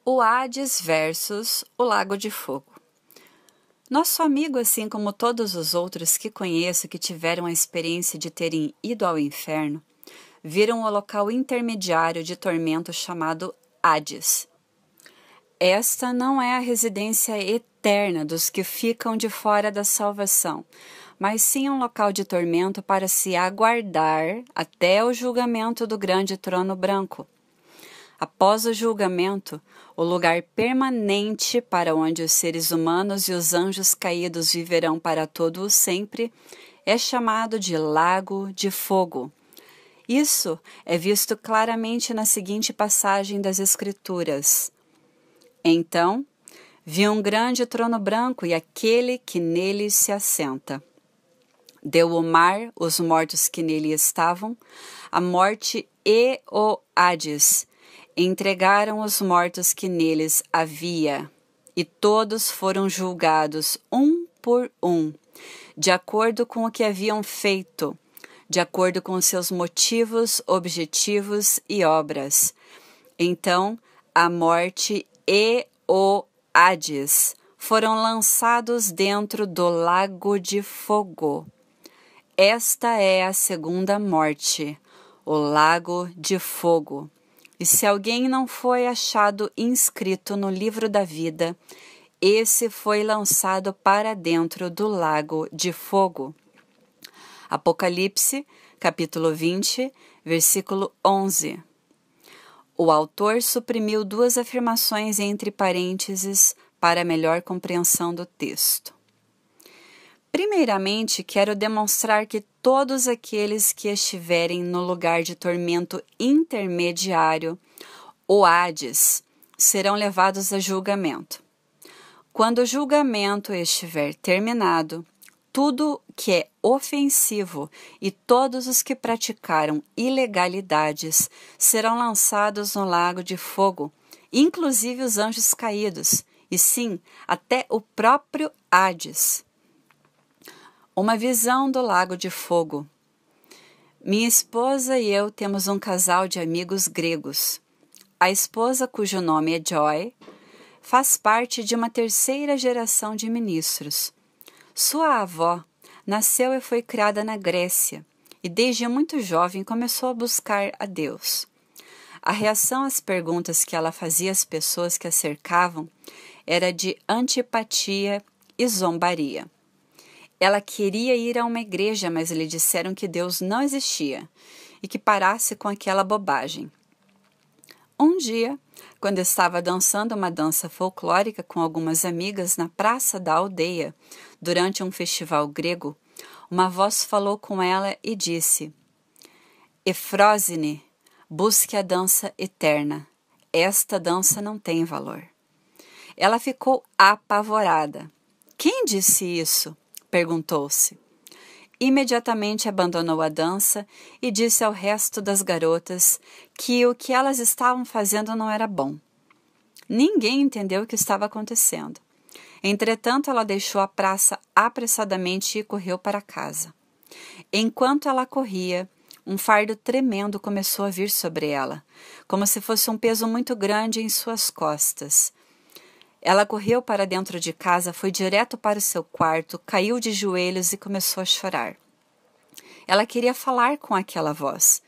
O Hades versus o Lago de Fogo. Nosso amigo, assim como todos os outros que conheço que tiveram a experiência de terem ido ao inferno, viram o local intermediário de tormento chamado Hades. Esta não é a residência eterna dos que ficam de fora da salvação, mas sim um local de tormento para se aguardar até o julgamento do grande trono branco. Após o julgamento, o lugar permanente para onde os seres humanos e os anjos caídos viverão para todo o sempre é chamado de Lago de Fogo. Isso é visto claramente na seguinte passagem das Escrituras. Então, vi um grande trono branco e aquele que nele se assenta. Deu o mar os mortos que nele estavam, a morte e o Hades. Entregaram os mortos que neles havia, e todos foram julgados, um por um, de acordo com o que haviam feito, de acordo com seus motivos, objetivos e obras. Então, a morte e o Hades foram lançados dentro do lago de fogo. Esta é a segunda morte, o lago de fogo. E se alguém não foi achado inscrito no livro da vida, esse foi lançado para dentro do lago de fogo. Apocalipse, capítulo 20, versículo 11. O autor suprimiu duas afirmações entre parênteses para melhor compreensão do texto. Primeiramente, quero demonstrar que todos aqueles que estiverem no lugar de tormento intermediário, o Hades, serão levados a julgamento. Quando o julgamento estiver terminado, tudo que é ofensivo e todos os que praticaram ilegalidades serão lançados no lago de fogo, inclusive os anjos caídos, e sim, até o próprio Hades. Uma visão do lago de fogo. Minha esposa e eu temos um casal de amigos gregos. A esposa, cujo nome é Joy, faz parte de uma terceira geração de ministros. Sua avó nasceu e foi criada na Grécia e desde muito jovem começou a buscar a Deus. A reação às perguntas que ela fazia às pessoas que a cercavam era de antipatia e zombaria. Ela queria ir a uma igreja, mas lhe disseram que Deus não existia e que parasse com aquela bobagem. Um dia, quando estava dançando uma dança folclórica com algumas amigas na praça da aldeia, durante um festival grego, uma voz falou com ela e disse: Efrósine, busque a dança eterna. Esta dança não tem valor. Ela ficou apavorada. Quem disse isso? Perguntou-se. Imediatamente abandonou a dança e disse ao resto das garotas que o que elas estavam fazendo não era bom. Ninguém entendeu o que estava acontecendo. Entretanto, ela deixou a praça apressadamente e correu para casa. Enquanto ela corria, um fardo tremendo começou a vir sobre ela, como se fosse um peso muito grande em suas costas. Ela correu para dentro de casa, foi direto para o seu quarto, caiu de joelhos e começou a chorar. Ela queria falar com aquela voz.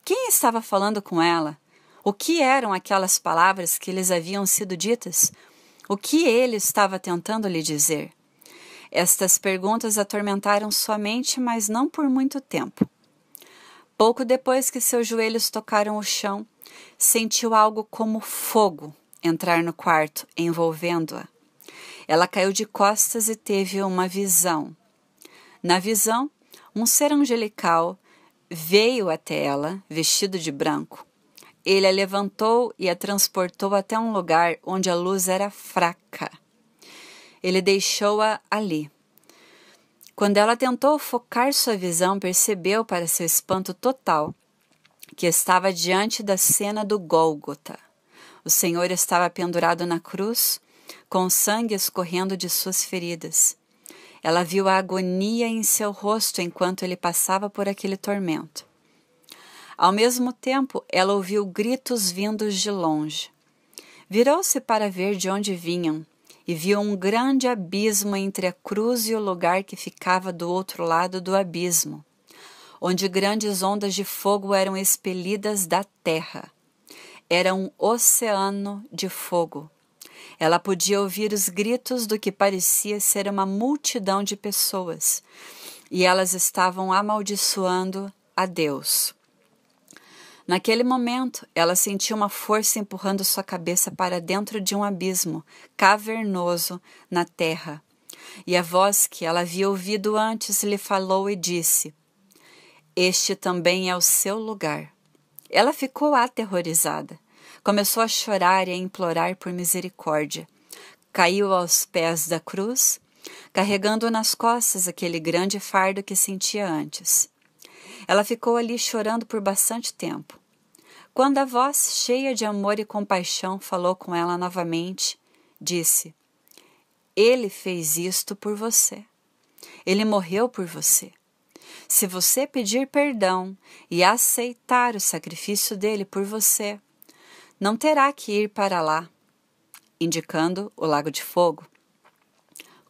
Quem estava falando com ela? O que eram aquelas palavras que lhes haviam sido ditas? O que ele estava tentando lhe dizer? Estas perguntas atormentaram sua mente, mas não por muito tempo. Pouco depois que seus joelhos tocaram o chão, sentiu algo como fogo entrar no quarto, envolvendo-a. Ela caiu de costas e teve uma visão. Na visão, um ser angelical veio até ela, vestido de branco. Ele a levantou e a transportou até um lugar onde a luz era fraca. Ele deixou-a ali. Quando ela tentou focar sua visão, percebeu, para seu espanto total, que estava diante da cena do Gólgota. O Senhor estava pendurado na cruz, com sangue escorrendo de suas feridas. Ela viu a agonia em seu rosto enquanto ele passava por aquele tormento. Ao mesmo tempo, ela ouviu gritos vindos de longe. Virou-se para ver de onde vinham e viu um grande abismo entre a cruz e o lugar que ficava do outro lado do abismo, onde grandes ondas de fogo eram expelidas da terra. Era um oceano de fogo. Ela podia ouvir os gritos do que parecia ser uma multidão de pessoas, e elas estavam amaldiçoando a Deus. Naquele momento, ela sentiu uma força empurrando sua cabeça para dentro de um abismo cavernoso na terra. E a voz que ela havia ouvido antes lhe falou e disse: "Este também é o seu lugar." Ela ficou aterrorizada. Começou a chorar e a implorar por misericórdia. Caiu aos pés da cruz, carregando nas costas aquele grande fardo que sentia antes. Ela ficou ali chorando por bastante tempo. Quando a voz, cheia de amor e compaixão, falou com ela novamente, disse: "Ele fez isto por você. Ele morreu por você. Se você pedir perdão e aceitar o sacrifício dele por você, não terá que ir para lá", indicando o lago de fogo.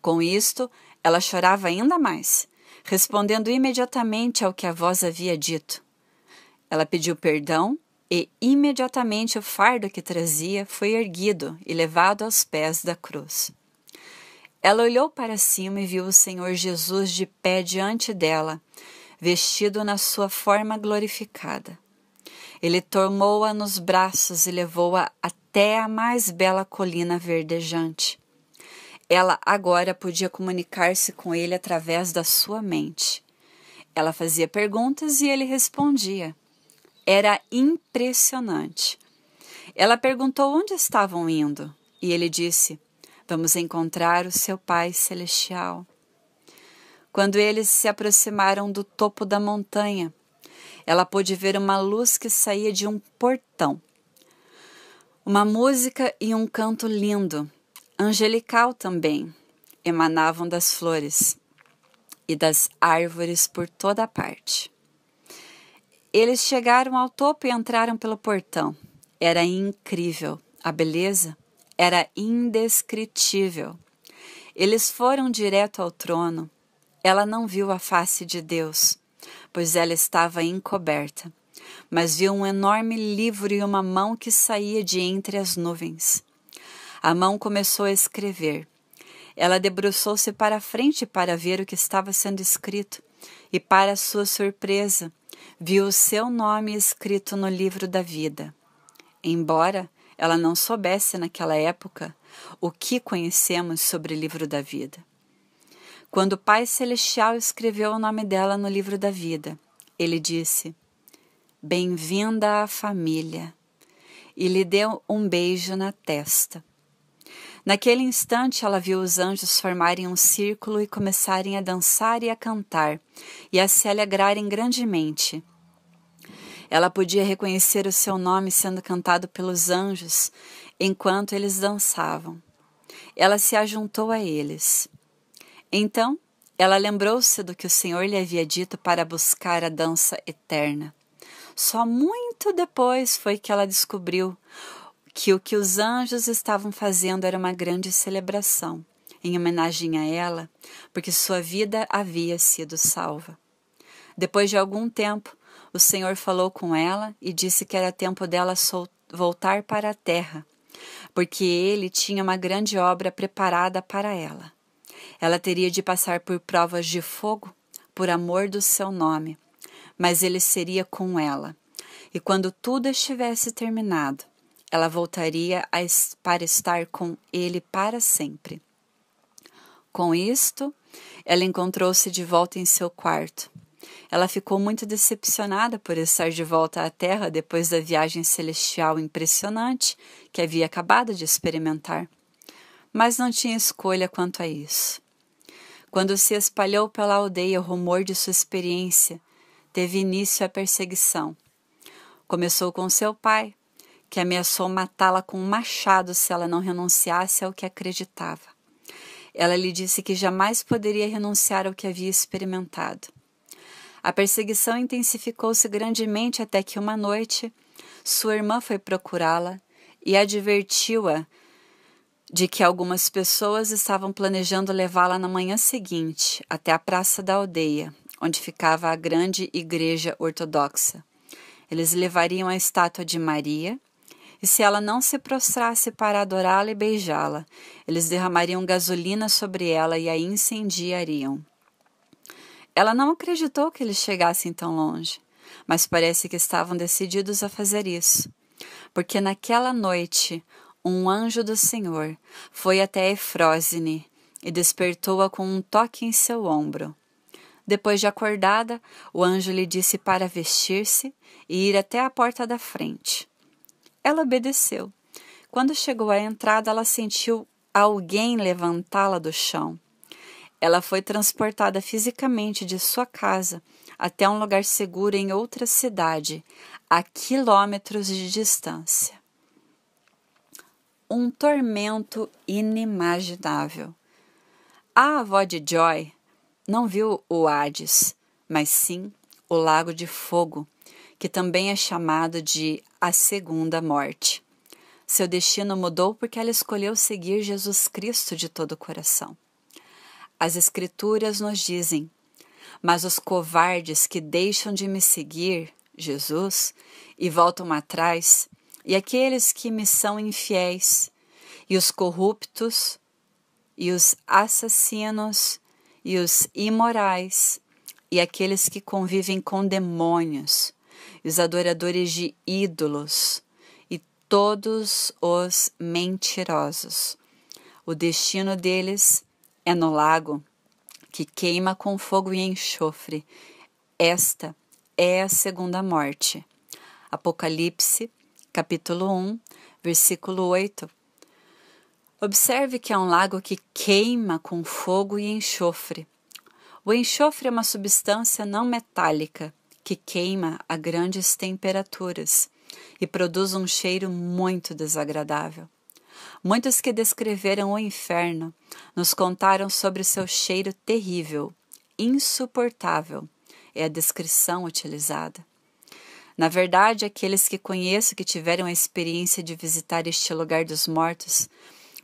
Com isto, ela chorava ainda mais, respondendo imediatamente ao que a voz havia dito. Ela pediu perdão e imediatamente o fardo que trazia foi erguido e levado aos pés da cruz. Ela olhou para cima e viu o Senhor Jesus de pé diante dela, vestido na sua forma glorificada. Ele tomou-a nos braços e levou-a até a mais bela colina verdejante. Ela agora podia comunicar-se com ele através da sua mente. Ela fazia perguntas e ele respondia. Era impressionante. Ela perguntou onde estavam indo e ele disse: "Vamos encontrar o seu Pai Celestial." Quando eles se aproximaram do topo da montanha, ela pôde ver uma luz que saía de um portão. Uma música e um canto lindo, angelical também, emanavam das flores e das árvores por toda a parte. Eles chegaram ao topo e entraram pelo portão. Era incrível. A beleza era indescritível. Eles foram direto ao trono. Ela não viu a face de Deus, pois ela estava encoberta, mas viu um enorme livro e uma mão que saía de entre as nuvens. A mão começou a escrever. Ela debruçou-se para a frente para ver o que estava sendo escrito, e, para sua surpresa, viu o seu nome escrito no livro da vida. Embora ela não soubesse naquela época o que conhecemos sobre o livro da vida. Quando o Pai Celestial escreveu o nome dela no livro da vida, ele disse: "Bem-vinda à família", e lhe deu um beijo na testa. Naquele instante, ela viu os anjos formarem um círculo e começarem a dançar e a cantar, e a se alegrarem grandemente. Ela podia reconhecer o seu nome sendo cantado pelos anjos enquanto eles dançavam. Ela se ajuntou a eles. Então, ela lembrou-se do que o Senhor lhe havia dito para buscar a dança eterna. Só muito depois foi que ela descobriu que o que os anjos estavam fazendo era uma grande celebração, em homenagem a ela, porque sua vida havia sido salva. Depois de algum tempo, o Senhor falou com ela e disse que era tempo dela voltar para a terra, porque ele tinha uma grande obra preparada para ela. Ela teria de passar por provas de fogo, por amor do seu nome, mas ele seria com ela. E quando tudo estivesse terminado, ela voltaria para estar com ele para sempre. Com isto, ela encontrou-se de volta em seu quarto. Ela ficou muito decepcionada por estar de volta à Terra depois da viagem celestial impressionante que havia acabado de experimentar. Mas não tinha escolha quanto a isso. Quando se espalhou pela aldeia o rumor de sua experiência, teve início a perseguição. Começou com seu pai, que ameaçou matá-la com um machado se ela não renunciasse ao que acreditava. Ela lhe disse que jamais poderia renunciar ao que havia experimentado. A perseguição intensificou-se grandemente até que uma noite sua irmã foi procurá-la e advertiu-a de que algumas pessoas estavam planejando levá-la na manhã seguinte até a praça da aldeia, onde ficava a grande igreja ortodoxa. Eles levariam a estátua de Maria, e se ela não se prostrasse para adorá-la e beijá-la, eles derramariam gasolina sobre ela e a incendiariam. Ela não acreditou que eles chegassem tão longe, mas parece que estavam decididos a fazer isso, porque naquela noite um anjo do Senhor foi até Efrósine e despertou-a com um toque em seu ombro. Depois de acordada, o anjo lhe disse para vestir-se e ir até a porta da frente. Ela obedeceu. Quando chegou à entrada, ela sentiu alguém levantá-la do chão. Ela foi transportada fisicamente de sua casa até um lugar seguro em outra cidade, a quilômetros de distância. Um tormento inimaginável. A avó de Joy não viu o Hades, mas sim o Lago de Fogo, que também é chamado de a Segunda Morte. Seu destino mudou porque ela escolheu seguir Jesus Cristo de todo o coração. As Escrituras nos dizem: mas os covardes que deixam de me seguir, Jesus, e voltam atrás, e aqueles que me são infiéis, e os corruptos, e os assassinos, e os imorais, e aqueles que convivem com demônios, e os adoradores de ídolos, e todos os mentirosos. O destino deles é no lago que queima com fogo e enxofre. Esta é a segunda morte. Apocalipse, capítulo 1, versículo 8. Observe que é um lago que queima com fogo e enxofre. O enxofre é uma substância não metálica que queima a grandes temperaturas e produz um cheiro muito desagradável. Muitos que descreveram o inferno nos contaram sobre seu cheiro terrível, insuportável, é a descrição utilizada. Na verdade, aqueles que conheço que tiveram a experiência de visitar este lugar dos mortos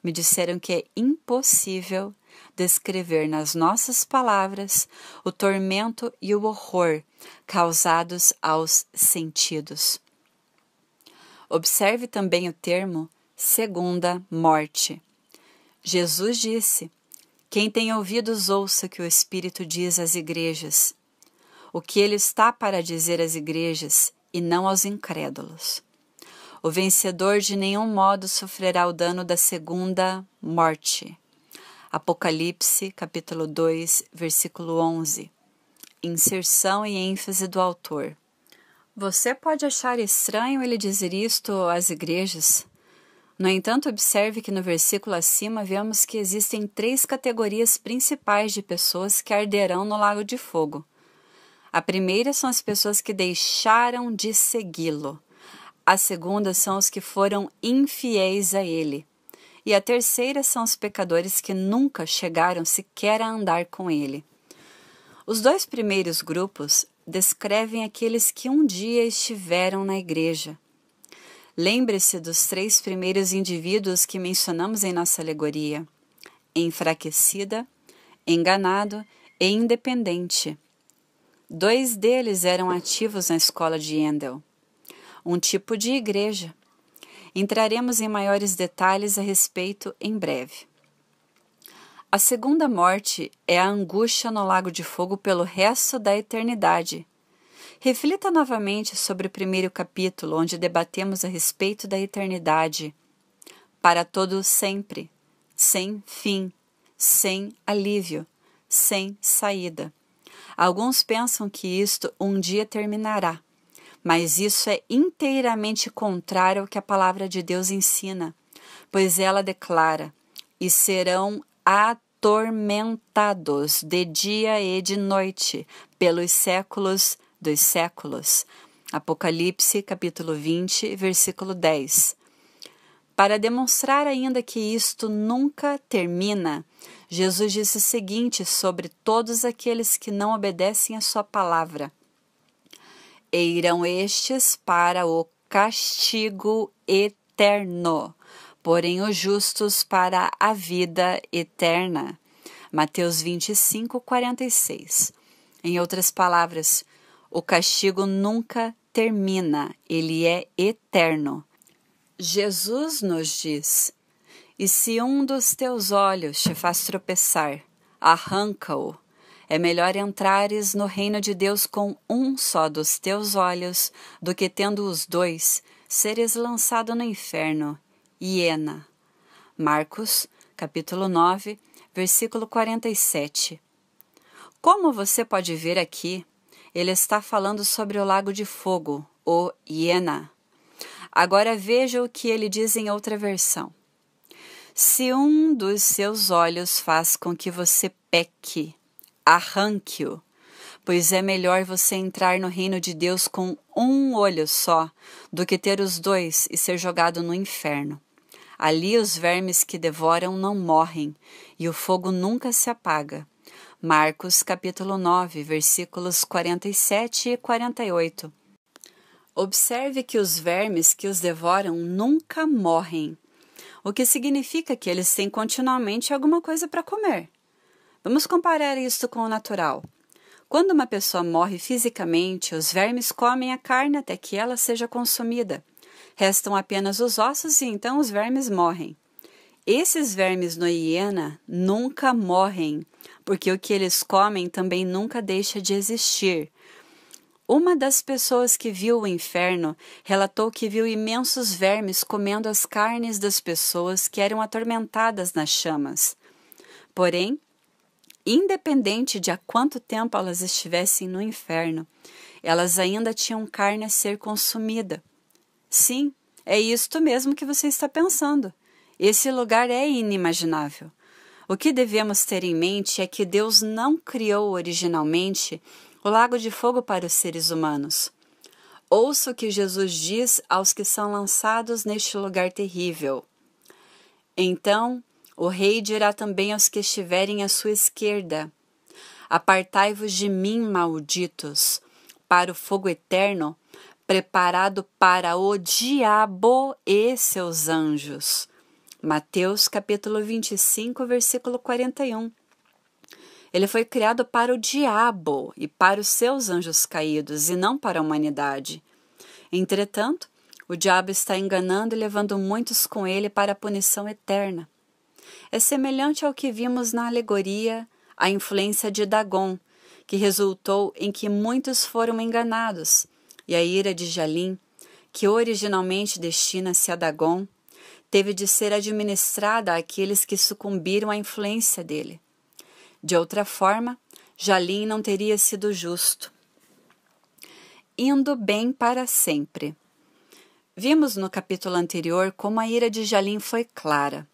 me disseram que é impossível descrever nas nossas palavras o tormento e o horror causados aos sentidos. Observe também o termo segunda morte. Jesus disse: quem tem ouvidos ouça que o Espírito diz às igrejas. O que ele está para dizer às igrejas e não aos incrédulos. O vencedor de nenhum modo sofrerá o dano da segunda morte. Apocalipse, capítulo 2, versículo 11. Inserção e ênfase do autor. Você pode achar estranho ele dizer isto às igrejas. No entanto, observe que no versículo acima vemos que existem 3 categorias principais de pessoas que arderão no lago de fogo. A primeira são as pessoas que deixaram de segui-lo. A segunda são os que foram infiéis a ele. E a terceira são os pecadores que nunca chegaram sequer a andar com ele. Os 2 primeiros grupos descrevem aqueles que um dia estiveram na igreja. Lembre-se dos 3 primeiros indivíduos que mencionamos em nossa alegoria: enfraquecida, enganado e independente. 2 deles eram ativos na escola de Handel, um tipo de igreja. Entraremos em maiores detalhes a respeito em breve. A segunda morte é a angústia no lago de fogo pelo resto da eternidade. Reflita novamente sobre o primeiro capítulo, onde debatemos a respeito da eternidade. Para todo sempre, sem fim, sem alívio, sem saída. Alguns pensam que isto um dia terminará, mas isso é inteiramente contrário ao que a palavra de Deus ensina, pois ela declara: e serão atormentados de dia e de noite, pelos séculos dos séculos. Apocalipse, capítulo 20, versículo 10. Para demonstrar ainda que isto nunca termina, Jesus disse o seguinte sobre todos aqueles que não obedecem à sua palavra: e irão estes para o castigo eterno. eterno, porém os justos para a vida eterna. Mateus 25:46. Em outras palavras, o castigo nunca termina, ele é eterno. Jesus nos diz: e se um dos teus olhos te faz tropeçar, arranca-o. É melhor entrares no reino de Deus com um só dos teus olhos, do que tendo os dois, seres lançado no inferno. Hiena. Marcos, capítulo 9, versículo 47. Como você pode ver aqui, ele está falando sobre o lago de fogo, o Hiena. Agora veja o que ele diz em outra versão. Se um dos seus olhos faz com que você peque, arranque-o, pois é melhor você entrar no reino de Deus com um olho só, do que ter os dois e ser jogado no inferno. Ali os vermes que devoram não morrem, e o fogo nunca se apaga. Marcos capítulo 9, versículos 47 e 48. Observe que os vermes que os devoram nunca morrem, o que significa que eles têm continuamente alguma coisa para comer. Vamos comparar isso com o natural. Quando uma pessoa morre fisicamente, os vermes comem a carne até que ela seja consumida. Restam apenas os ossos e então os vermes morrem. Esses vermes no Hiena nunca morrem, porque o que eles comem também nunca deixa de existir. Uma das pessoas que viu o inferno relatou que viu imensos vermes comendo as carnes das pessoas que eram atormentadas nas chamas. Porém, independente de há quanto tempo elas estivessem no inferno, elas ainda tinham carne a ser consumida. Sim, é isto mesmo que você está pensando. Esse lugar é inimaginável. O que devemos ter em mente é que Deus não criou originalmente o lago de fogo para os seres humanos. Ouça o que Jesus diz aos que são lançados neste lugar terrível. Então, o rei dirá também aos que estiverem à sua esquerda: apartai-vos de mim, malditos, para o fogo eterno, preparado para o diabo e seus anjos. Mateus capítulo 25, versículo 41. Ele foi criado para o diabo e para os seus anjos caídos, e não para a humanidade. Entretanto, o diabo está enganando e levando muitos com ele para a punição eterna. É semelhante ao que vimos na alegoria, a influência de Dagon, que resultou em que muitos foram enganados, e a ira de Jalim, que originalmente destina-se a Dagon, teve de ser administrada àqueles que sucumbiram à influência dele. De outra forma, Jalim não teria sido justo. Indo bem para sempre. Vimos no capítulo anterior como a ira de Jalim foi clara.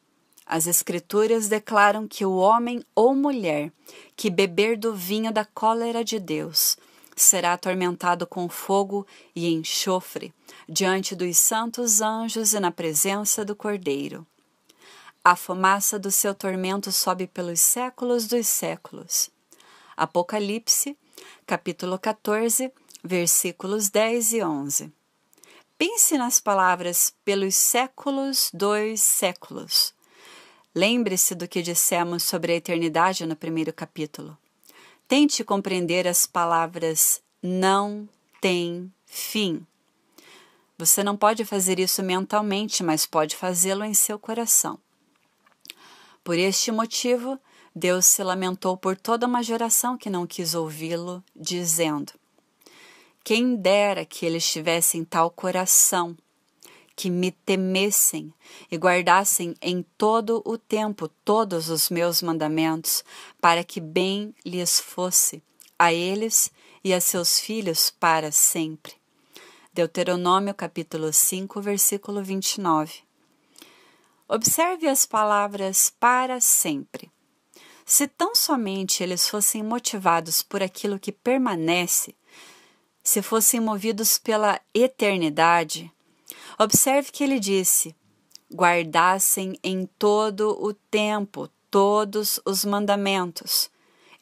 As Escrituras declaram que o homem ou mulher que beber do vinho da cólera de Deus será atormentado com fogo e enxofre diante dos santos anjos e na presença do Cordeiro. A fumaça do seu tormento sobe pelos séculos dos séculos. Apocalipse, capítulo 14, versículos 10 e 11. Pense nas palavras pelos séculos dos séculos. Lembre-se do que dissemos sobre a eternidade no primeiro capítulo. Tente compreender as palavras não tem fim. Você não pode fazer isso mentalmente, mas pode fazê-lo em seu coração. Por este motivo, Deus se lamentou por toda uma geração que não quis ouvi-lo, dizendo: quem dera que eles tivessem tal coração, que me temessem e guardassem em todo o tempo todos os meus mandamentos, para que bem lhes fosse, a eles e a seus filhos para sempre. Deuteronômio capítulo 5, versículo 29. Observe as palavras para sempre. Se tão somente eles fossem motivados por aquilo que permanece, se fossem movidos pela eternidade, observe que ele disse: guardassem em todo o tempo todos os mandamentos.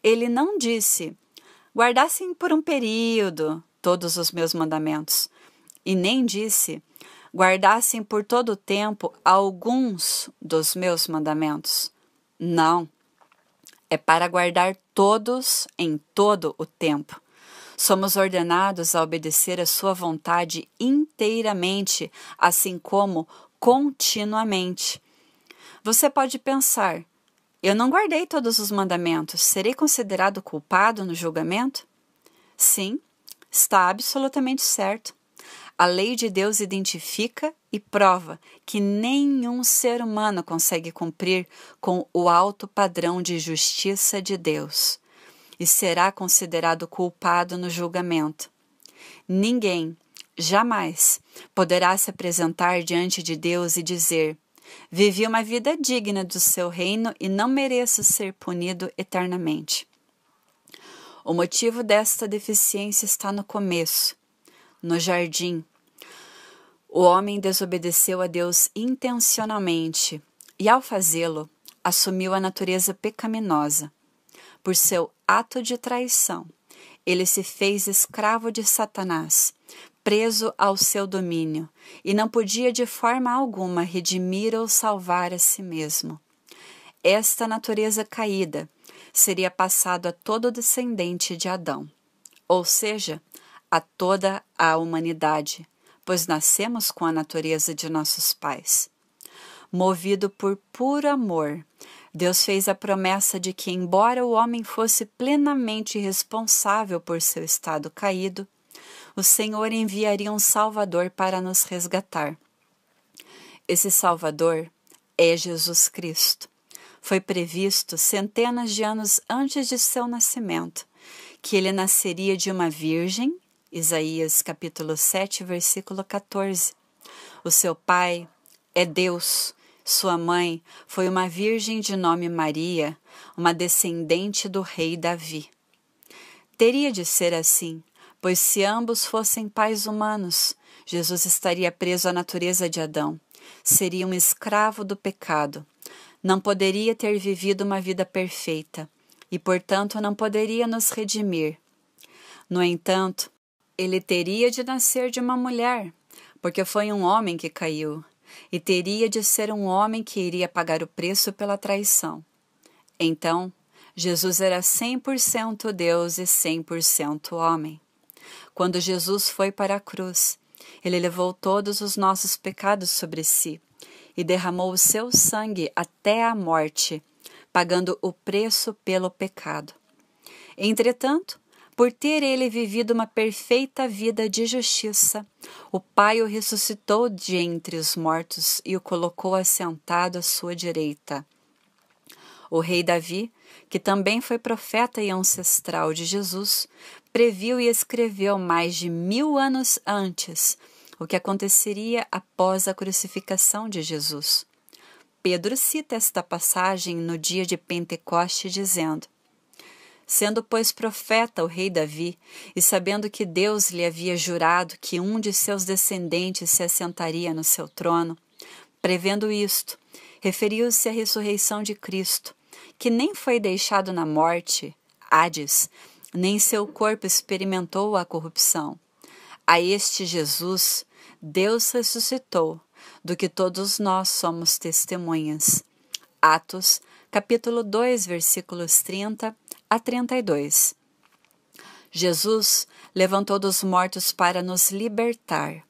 Ele não disse: guardassem por um período todos os meus mandamentos. E nem disse: guardassem por todo o tempo alguns dos meus mandamentos? Não, é para guardar todos em todo o tempo. Somos ordenados a obedecer a sua vontade inteiramente, assim como continuamente. Você pode pensar: eu não guardei todos os mandamentos, serei considerado culpado no julgamento? Sim, está absolutamente certo. A lei de Deus identifica e prova que nenhum ser humano consegue cumprir com o alto padrão de justiça de Deus e será considerado culpado no julgamento. Ninguém, jamais, poderá se apresentar diante de Deus e dizer: vivi uma vida digna do seu reino e não mereço ser punido eternamente. O motivo desta deficiência está no começo, no jardim. O homem desobedeceu a Deus intencionalmente e, ao fazê-lo, assumiu a natureza pecaminosa. Por seu ato de traição, ele se fez escravo de Satanás, preso ao seu domínio, e não podia de forma alguma redimir ou salvar a si mesmo. Esta natureza caída seria passado a todo descendente de Adão, ou seja, a toda a humanidade, pois nascemos com a natureza de nossos pais. Movido por puro amor, Deus fez a promessa de que, embora o homem fosse plenamente responsável por seu estado caído, o Senhor enviaria um Salvador para nos resgatar. Esse Salvador é Jesus Cristo. Foi previsto centenas de anos antes de seu nascimento, que ele nasceria de uma virgem, Isaías capítulo 7, versículo 14. O seu pai é Deus. Sua mãe foi uma virgem de nome Maria, uma descendente do rei Davi. Teria de ser assim, pois se ambos fossem pais humanos, Jesus estaria preso à natureza de Adão, seria um escravo do pecado, não poderia ter vivido uma vida perfeita e, portanto, não poderia nos redimir. No entanto, ele teria de nascer de uma mulher, porque foi um homem que caiu, e teria de ser um homem que iria pagar o preço pela traição. Então, Jesus era 100% Deus e 100% homem. Quando Jesus foi para a cruz, ele levou todos os nossos pecados sobre si e derramou o seu sangue até a morte, pagando o preço pelo pecado. Entretanto, por ter ele vivido uma perfeita vida de justiça, o Pai o ressuscitou de entre os mortos e o colocou assentado à sua direita. O rei Davi, que também foi profeta e ancestral de Jesus, previu e escreveu mais de 1000 anos antes o que aconteceria após a crucificação de Jesus. Pedro cita esta passagem no dia de Pentecoste, dizendo: sendo, pois, profeta o rei Davi, e sabendo que Deus lhe havia jurado que um de seus descendentes se assentaria no seu trono, prevendo isto, referiu-se à ressurreição de Cristo, que nem foi deixado na morte, Hades, nem seu corpo experimentou a corrupção. A este Jesus, Deus ressuscitou, do que todos nós somos testemunhas. Atos, capítulo 2, versículos 30 a 32. Jesus levantou dos mortos para nos libertar.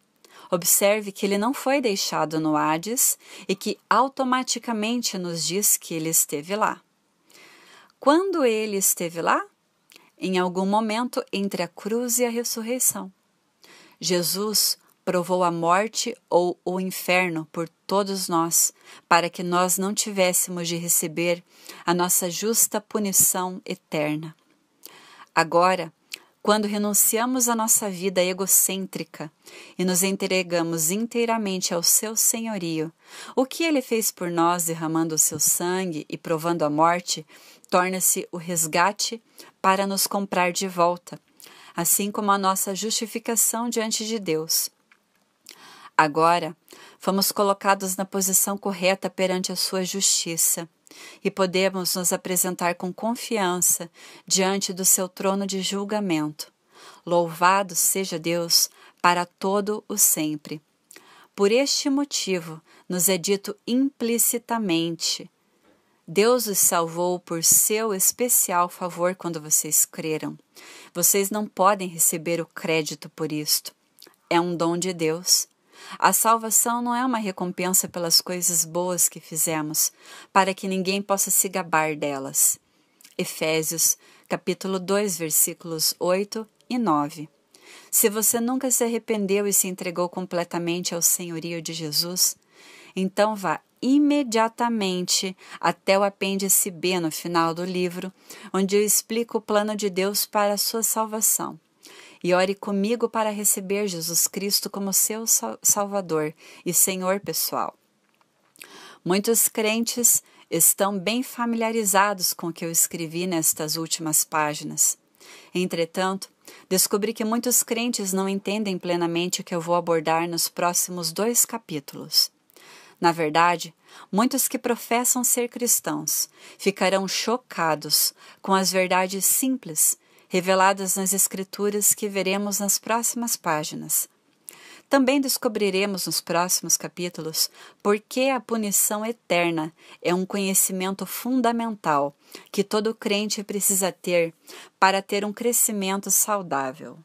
Observe que ele não foi deixado no Hades e que automaticamente nos diz que ele esteve lá. Quando ele esteve lá? Em algum momento entre a cruz e a ressurreição. Jesus provou a morte ou o inferno por todos nós, para que nós não tivéssemos de receber a nossa justa punição eterna. Agora, quando renunciamos à nossa vida egocêntrica e nos entregamos inteiramente ao seu senhorio, o que ele fez por nós derramando o seu sangue e provando a morte, torna-se o resgate para nos comprar de volta, assim como a nossa justificação diante de Deus. Agora, fomos colocados na posição correta perante a sua justiça e podemos nos apresentar com confiança diante do seu trono de julgamento. Louvado seja Deus para todo o sempre. Por este motivo, nos é dito implicitamente: Deus os salvou por seu especial favor quando vocês creram. Vocês não podem receber o crédito por isto. É um dom de Deus. A salvação não é uma recompensa pelas coisas boas que fizemos, para que ninguém possa se gabar delas. Efésios, capítulo 2, versículos 8 e 9. Se você nunca se arrependeu e se entregou completamente ao senhorio de Jesus, então vá imediatamente até o apêndice B no final do livro, onde eu explico o plano de Deus para a sua salvação. E ore comigo para receber Jesus Cristo como seu Salvador e Senhor pessoal. Muitos crentes estão bem familiarizados com o que eu escrevi nestas últimas páginas. Entretanto, descobri que muitos crentes não entendem plenamente o que eu vou abordar nos próximos 2 capítulos. Na verdade, muitos que professam ser cristãos ficarão chocados com as verdades simples reveladas nas Escrituras que veremos nas próximas páginas. Também descobriremos nos próximos capítulos por que a punição eterna é um conhecimento fundamental que todo crente precisa ter para ter um crescimento saudável.